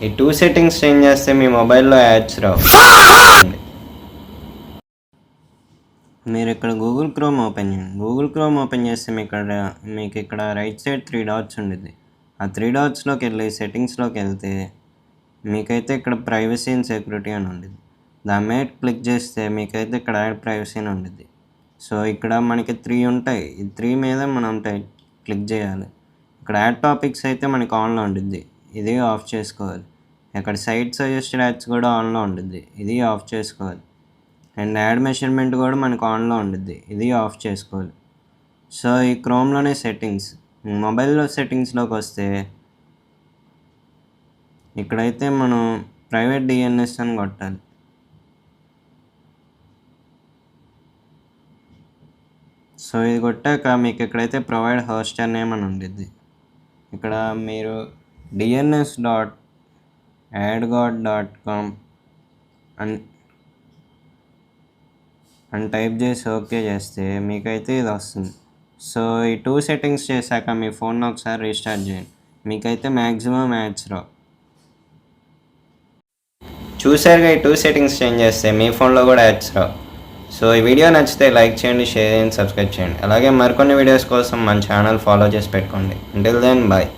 ఈ 2 settings change చేస్తే మీ మొబైల్లో యాడ్స్ రావు. మీరు ఇక్కడ గూగుల్ క్రోమ్ ఓపెన్ చేయండి. గూగుల్ క్రోమ్ ఓపెన్ చేస్తే మీకు ఇక్కడ రైట్ సైడ్ 3 డాట్స్ ఉంటుంది. ఆ 3 డాట్స్లోకి వెళ్ళి సెట్టింగ్స్లోకి వెళ్తే మీకైతే ఇక్కడ ప్రైవసీ అండ్ సెక్యూరిటీ అని ఉంటుంది. దాని మీద క్లిక్ చేస్తే మీకైతే ఇక్కడ యాడ్ ప్రైవసీ అని ఉంటుంది. సో ఇక్కడ మనకి 3 ఉంటాయి. ఈ 3 మీద మనం క్లిక్ చేయాలి. ఇక్కడ యాడ్ టాపిక్స్ అయితే మనకి ఆన్లో ఉంటుంది, ఇది ఆఫ్ చేసుకోవాలి. ఇక్కడ సైట్ సజెస్టెడ్ యాడ్స్ కూడా ఆన్లో ఉంటుంది, ఇది ఆఫ్ చేసుకోవాలి. అండ్ యాడ్ మెషర్మెంట్ కూడా మనకు ఆన్లో ఉంటుంది, ఇది ఆఫ్ చేసుకోవాలి. సో ఈ క్రోమ్లోనే సెట్టింగ్స్, మొబైల్లో సెట్టింగ్స్లోకి వస్తే ఇక్కడైతే మనం ప్రైవేట్ డిఎన్ఎస్ అని కొట్టాలి. సో ఇది కొట్టాక మీకు ఇక్కడైతే ప్రొవైడ్ హోస్టర్ నేమ్ అని ఉంటుంది. ఇక్కడ మీరు dns.adgot.com అని టైప్ చేసి ఓకే చేస్తే మీకైతే ఇది వస్తుంది. సో ఈ 2 సెట్టింగ్స్ చేశాక మీ ఫోన్ ఒకసారి రీస్టార్ట్ చేయండి, మీకైతే మ్యాక్సిమం యాడ్స్ రావు. చూసారుగా, ఈ 2 సెట్టింగ్స్ చేంజ్ చేస్తే మీ ఫోన్లో కూడా యాడ్స్ రావు. సో ఈ వీడియో నచ్చితే లైక్ చేయండి, షేర్ చేయండి, సబ్స్క్రైబ్ చేయండి. అలాగే మరికొన్ని వీడియోస్ కోసం మన ఛానల్ ఫాలో చేసి పెట్టుకోండి. Until then bye.